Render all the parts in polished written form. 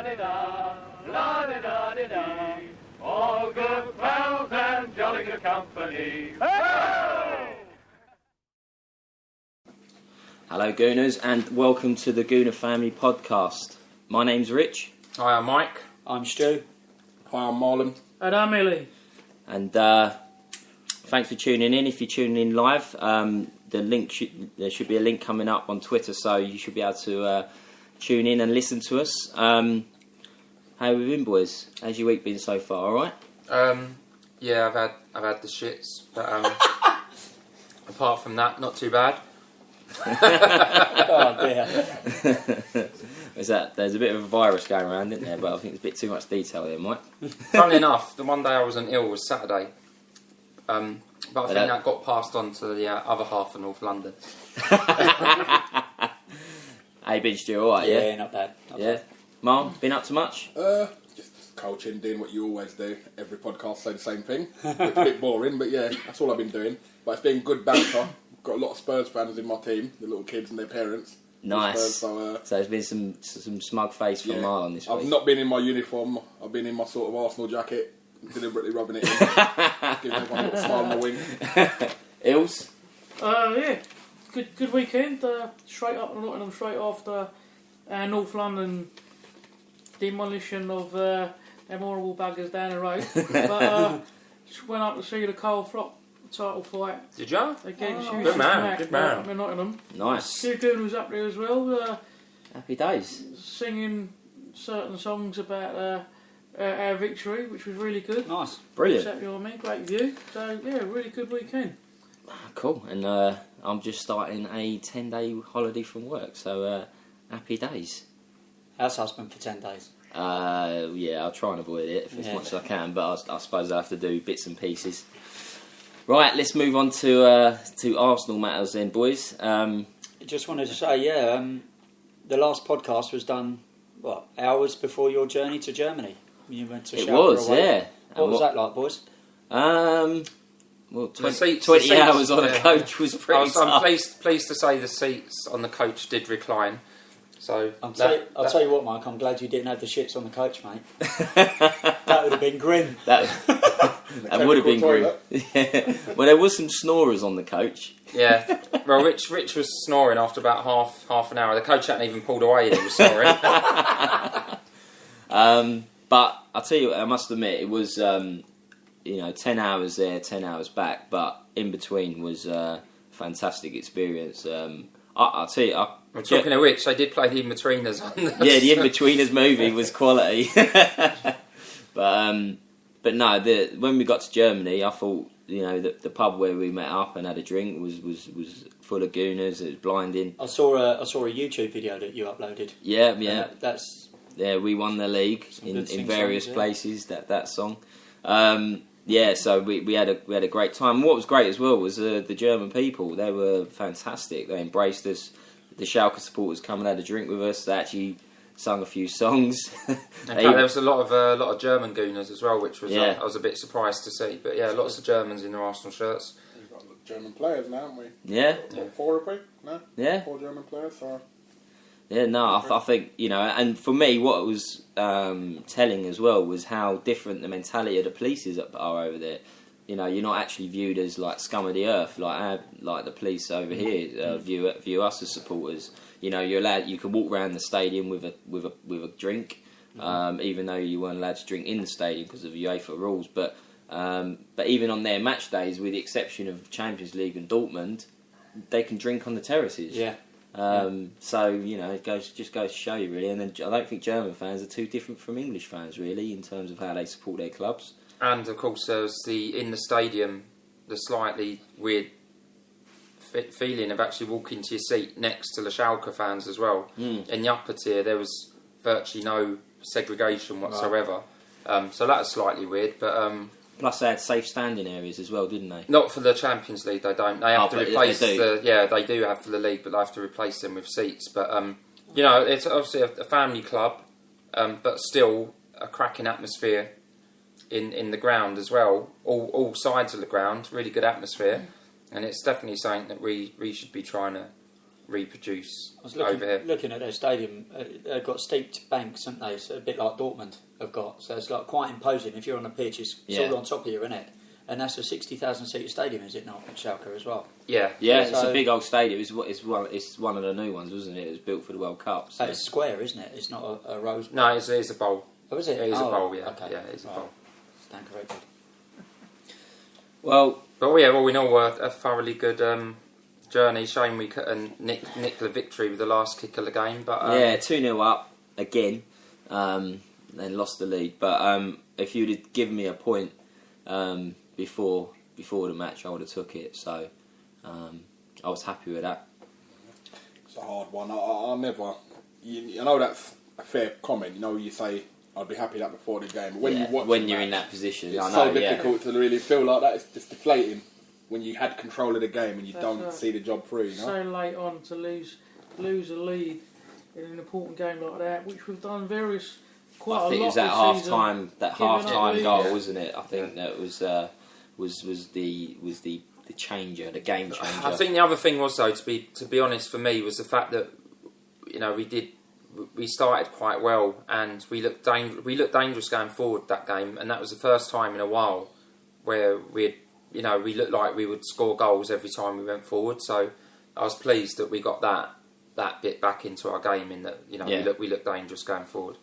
La-di-da, la-di-da-di-da. All good pals and jolly good company. Hey! Hello Gooners and welcome to the Gooner Family Podcast. My name's Rich. Hi, I'm Mike. I'm Stu. Hi, I'm Marlon. And I'm Millie. And thanks for tuning in. If you're tuning in live, there should be a link coming up on Twitter, so you should be able to tune in and listen to us. How have you been, boys? How's your week been so far? All right? Yeah, I've had the shits, but apart from that, not too bad. Oh dear. There's a bit of a virus going around, isn't there? But I think there's a bit too much detail there, Mike. Funnily enough, the one day I wasn't ill was Saturday. But I think that got passed on to the other half of North London. Hey, been Stu, all right? Yeah, not bad. Not bad. Mom, been up to much? Just coaching, doing what you always do. Every podcast say the same thing. It's a bit boring, but yeah, that's all I've been doing. But it's been good banter. Got a lot of Spurs fans in my team, the little kids and their parents. Nice. Spurs, So there's been some smug face from Marlon this week. I've not been in my uniform. I've been in my sort of Arsenal jacket, deliberately rubbing it in. Giving everyone a little smile on the wing. Ills? Yeah, good weekend. Straight up to Nottingham, straight after North London demolition of them horrible buggers down the road. But just went up to see the Cole Flock title fight. Did you? Against Good man, good man. in Nottingham. Nice. Stu Goon was up there as well, Happy days. singing certain songs about our victory, which was really good. Nice. Brilliant. Sat behind me, great view. So yeah, really good weekend. Cool. And I'm just starting a 10-day holiday from work, so happy days. House husband for 10 days. Yeah, I'll try and avoid it as much as I can, but I suppose I have to do bits and pieces. Right, let's move on to Arsenal matters then, boys. I just wanted to say, the last podcast was done, hours before your journey to Germany? You went to It Schalke was, away. yeah. What was that like, boys? Well, 20 seats, hours on a coach was pretty I'm tough. pleased to say the seats on the coach did recline. So I'll tell you what, Mike, I'm glad you didn't have the shits on the coach, mate. That would have been grim. That would have been grim. Yeah. Well, there was some snorers on the coach. Yeah. Well, Rich was snoring after about half an hour. The coach hadn't even pulled away and he was snoring. But I'll tell you, I must admit, it was 10 hours there, 10 hours back, but in between was a fantastic experience. I'll tell you, We're talking of which, they did play the In-Betweeners on the... Yeah, the In-Betweeners movie was quality. But no, when we got to Germany, I thought, the pub where we met up and had a drink was full of gooners. It was blinding. I saw a YouTube video that you uploaded. Yeah. That's we won the league in various songs, places. That song. So we had a great time. What was great as well was the German people. They were fantastic. They embraced us. The Schalke supporters come and had a drink with us. They actually sung a few songs. In fact, there was a lot of German gooners as well, which was Yeah. I was a bit surprised to see. But yeah, lots of Germans in their Arsenal shirts. We've got German players now, haven't we? Yeah. What, 4 have we? No? Yeah. 4 German players, so... Yeah, no, I think, and for me, what it was telling as well was how different the mentality of the police are over there. You're not actually viewed as like scum of the earth, like the police over here view us as supporters. You're allowed, you can walk around the stadium with a drink, even though you weren't allowed to drink in the stadium because of UEFA rules. But even on their match days, with the exception of Champions League and Dortmund, they can drink on the terraces. Yeah. So it goes to show you really, and then I don't think German fans are too different from English fans really in terms of how they support their clubs. And of course, there's in the stadium the slightly weird feeling of actually walking to your seat next to the Schalke fans as well. In the upper tier, there was virtually no segregation whatsoever. So that was slightly weird, but. Plus, they had safe standing areas as well, didn't they? Not for the Champions League, they don't. They have to replace they do have for the league, but they have to replace them with seats. But it's obviously a family club, but still a cracking atmosphere in the ground as well. All sides of the ground, really good atmosphere, and it's definitely something that we should be trying to reproduce I was over here. looking at their stadium. They've got steeped banks, haven't they? So a bit like Dortmund have got. So it's like quite imposing. If you're on a pitch, it's all on top of you, isn't it? And that's a 60,000 seat stadium, is it not, at Schalke as well? Yeah, it's a big old stadium. It's one of the new ones, wasn't it? It was built for the World Cup. So. It's square, isn't it? It's not a rose bowl. No, it is a bowl. Oh, is it? It is a bowl, yeah. Okay. Yeah, it is a bowl. Stand corrected. Well, all in all, a thoroughly good journey. Shame we couldn't nick the victory with the last kick of the game. But 2-0 up again, then lost the lead. But if you'd have given me a point before the match, I would have took it. So I was happy with that. It's a hard one. I never. I know that's a fair comment. You know, you say I'd be happy that before the game. But when you watch when the you're match, in that position, it's I know, so difficult to really feel like that. It's just deflating when you had control of the game and you don't see the job through. You know? So late on to lose a lead in an important game like that, which we've done quite a lot. I think it was that half-time goal, wasn't it? I think that was the changer, the game changer. I think the other thing was, though, to be honest, for me, was the fact that we started quite well and we looked dangerous going forward that game, and that was the first time in a while where we looked like we would score goals every time we went forward. So I was pleased that we got that bit back into our game, in that we looked dangerous going forward.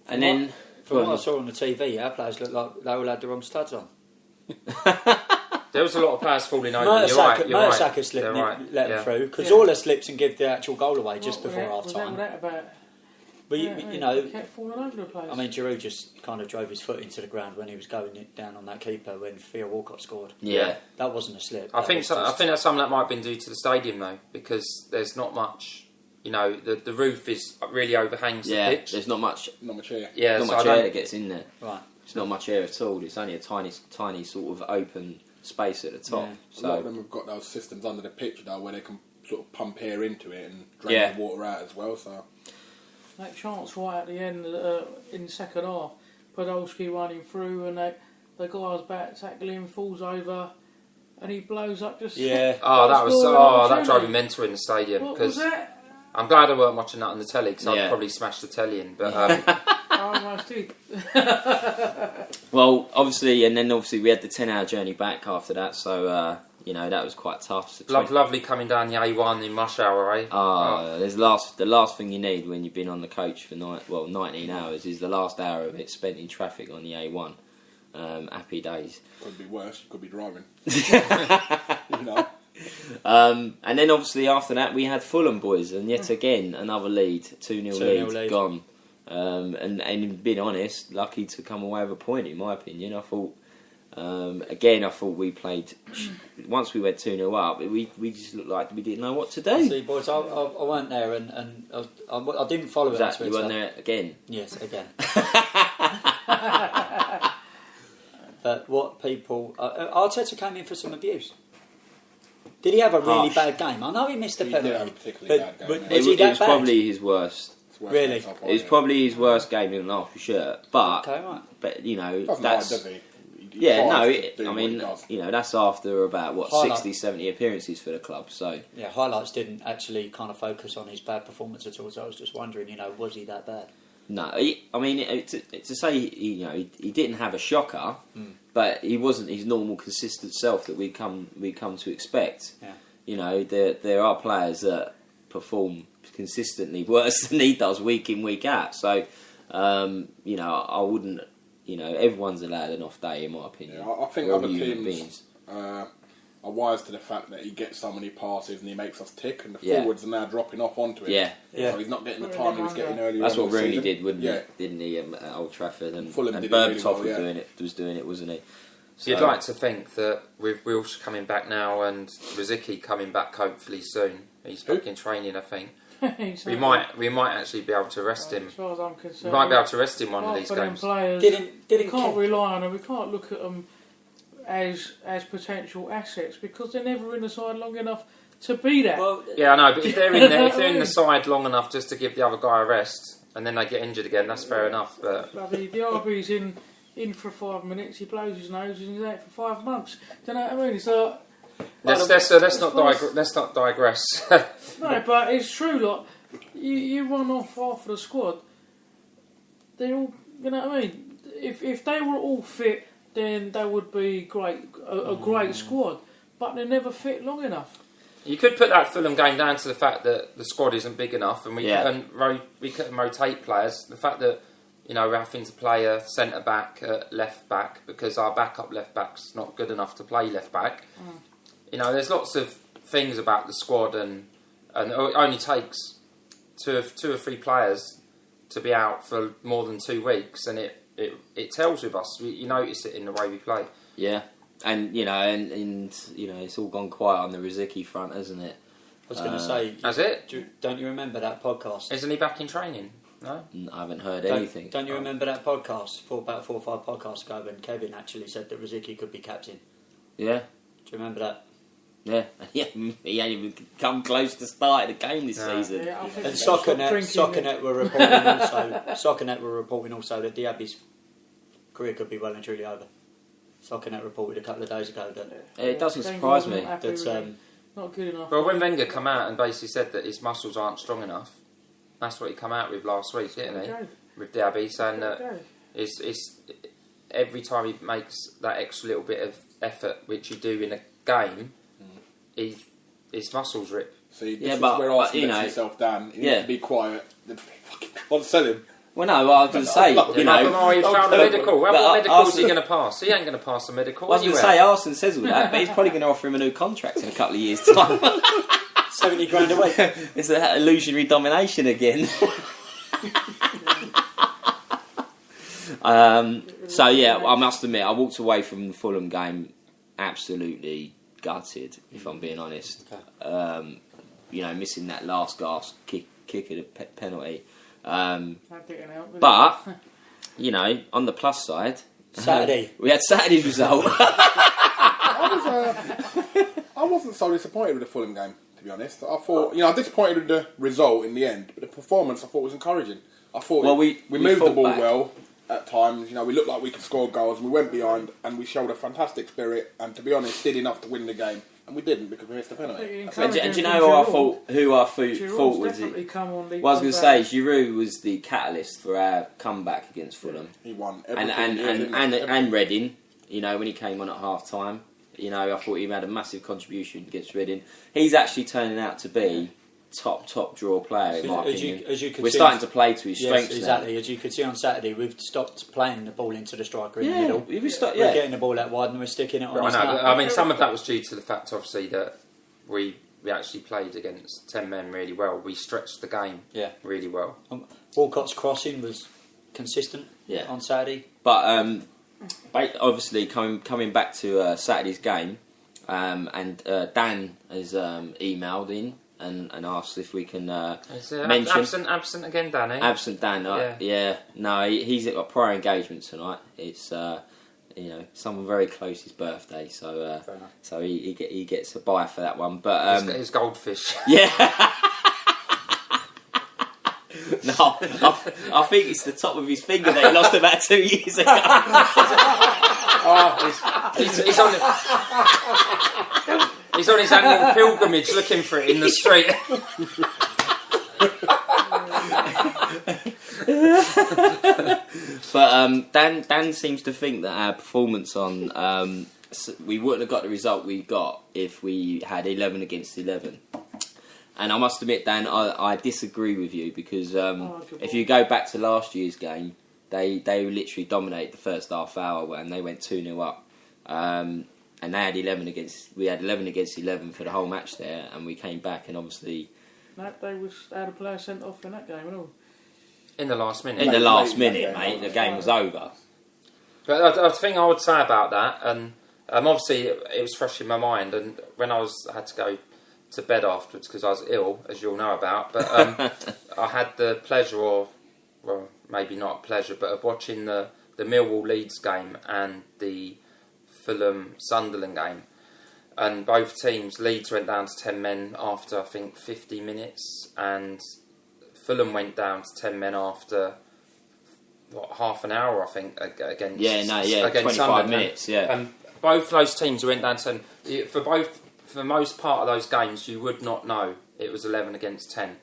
And then from what I saw on the TV, our players looked like they all had the wrong studs on. There was a lot of players falling over. Mertesacker slipped, let them through, because Orla slips and gives the actual goal away just before half time. But kept falling over the place. I mean, Giroud just kind of drove his foot into the ground when he was going down on that keeper when Theo Walcott scored. Yeah, that wasn't a slip. I think that's something that might have been due to the stadium, though, because there's not much. The roof is really overhangs the pitch. There's not much air. Yeah, not much air that gets in there. Right. It's not much air at all. It's only a tiny sort of open space at the top. Yeah. So a lot of them have got those systems under the pitch now where they can sort of pump air into it and drain the water out as well. So that chance right at the end in the second half, Podolski running through and the guy's back tackling, falls over, and he blows up just. Yeah. That drove me mental in the stadium. What was that? I'm glad I weren't watching that on the telly, because I'd probably smash the telly in. But I almost did. Well, obviously we had the 10-hour journey back after that, so that was quite tough. So lovely coming down the A1 in rush hour, eh? There's the last thing you need when you've been on the coach for 19 hours is the last hour of it spent in traffic on the A1. Happy days. Could be worse. You could be driving. And then obviously after that we had Fulham, boys, and yet again another lead, 2-0 lead gone. And being honest, lucky to come away with a point, in my opinion. I thought we played. Once we went 2-0 up, we just looked like we didn't know what to do. See, boys, I weren't there, and I didn't follow it on Twitter. You weren't there again? Yes, again. But what people... Arteta came in for some abuse. Did he have a really bad game? I know he missed a penalty. He did have a particularly bad game. It was probably his worst. Really? It was probably his worst game in last for sure. But okay, right. But that's that's that's after about 60, 70 appearances for the club. So yeah, highlights didn't actually kind of focus on his bad performance at all. So I was just wondering, was he that bad? No, to say he didn't have a shocker, but he wasn't his normal consistent self that we come to expect. Yeah. There are players that perform consistently worse than he does week in, week out. So I wouldn't. Everyone's allowed an off day, in my opinion. Yeah, I think other teams are wise to the fact that he gets so many passes and he makes us tick, and the forwards are now dropping off onto him. Yeah. So he's not getting the time he was getting earlier. That's what Rooney season. did, didn't he, at Old Trafford? And Berbatov was doing it, wasn't he? So, you'd like to think that with Wilsh coming back now and Rosicky coming back hopefully soon, he's back in training, I think. Exactly. We might actually be able to rest him. As far as I'm concerned, we might be able to rest him one of these games. Players, we can't rely on them. We can't look at them as potential assets because they're never in the side long enough to be that. Well, yeah, I know, but if they're in the side long enough just to give the other guy a rest and then they get injured again, that's fair enough. But the RB's in for 5 minutes. He blows his nose and he's out for 5 months. Do you know what I mean? It's like Let's not digress. No, but it's true. Like you run off half of the squad, they're all. You know what I mean? If they were all fit, then they would be great, a great squad. But they never fit long enough. You could put that Fulham game down to the fact that the squad isn't big enough, and we couldn't rotate players. The fact that we're having to play a centre back at left back because our backup left back's not good enough to play left back. There's lots of things about the squad, and it only takes two or three players to be out for more than 2 weeks, and it tells with us. You notice it in the way we play. Yeah, and it's all gone quiet on the Riziki front, hasn't it? I was going to say, has it? Don't you remember that podcast? Isn't he back in training? No, I haven't heard anything. Don't you remember that podcast about 4 or 5 podcasts ago when Kevin actually said that Riziki could be captain? Yeah. Do you remember that? Yeah, he ain't even come close to starting the game this season. Yeah, and Soccernet were reporting also that Diaby's career could be well and truly over. Soccernet reported a couple of days ago that it doesn't surprise me. That's not good enough. Well, when Wenger come out and basically said that his muscles aren't strong enough, that's what he come out with last week, didn't he? With Diaby, saying that it's every time he makes that extra little bit of effort, which you do in a game, his muscles rip. See, this is where Arsenal lets himself down. He needs to be quiet. Can't sell him. Well, no, I was going to say, he found a medical. What medical is he going to pass? He ain't going to pass a medical. I was going to say, Arsene says all that, but he's probably going to offer him a new contract in a couple of years' time. 70 grand a week. It's that illusionary domination again. So yeah, I must admit, I walked away from the Fulham game absolutely gutted, if I'm being honest. Missing that last gasp kick of the penalty. But on the plus side, Saturday we had Saturday's result. I wasn't so disappointed with the Fulham game, to be honest. I thought, I was disappointed with the result in the end, but the performance I thought was encouraging. I thought we moved the ball well at times. We looked like we could score goals, and we went behind, and we showed a fantastic spirit, and to be honest, did enough to win the game. And we didn't because we missed the penalty. And do you know who I thought was it? Well, I was going to say, Giroud was the catalyst for our comeback against Fulham. He won everything. And Reading, when he came on at half time, I thought he had a massive contribution against Reading. He's actually turning out to be top draw player, in my opinion. We're starting to play to his strengths. Exactly. now. As you could see on Saturday, we've stopped playing the ball into the striker in the middle. We're getting the ball out wide and we're sticking it on his nut. I mean, some of that was due to the fact, obviously, that we actually played against 10 men really well. We stretched the game really well. Walcott's crossing was consistent on Saturday. But obviously, coming back to Saturday's game, and Dan has emailed in and asked if we can mention... Absent again, Danny. Absent Dan, No, he's got prior engagement tonight. It's someone very close his birthday, so he gets a bye for that one. But his goldfish. Yeah. No, I think it's the top of his finger that he lost about 2 years ago. He's on his annual pilgrimage looking for it in the street. But Dan seems to think that our performance on we wouldn't have got the result we got if we had 11 against 11. And I must admit, Dan, I disagree with you because if you go back to last year's game, they literally dominated the first half hour and they went 2-0 up. And they had 11 against 11 for the whole match there, and we came back and obviously they had a player sent off in that game and all. In the last minute. In the last minute, mate, the game was over. But the thing I would say about that, and obviously it was fresh in my mind, and when I had to go to bed afterwards because I was ill, as you all know about, but I had the pleasure, well, maybe not pleasure, but of watching the Millwall Leeds game and the Fulham Sunderland game, and both teams, Leeds went down to 10 men after I think 50 minutes, and Fulham went down to 10 men after half an hour, I think, against 25 Sunderland. minutes, yeah. And both those teams went down to 10. For both for most part of those games, you would not know it was 11 against 10.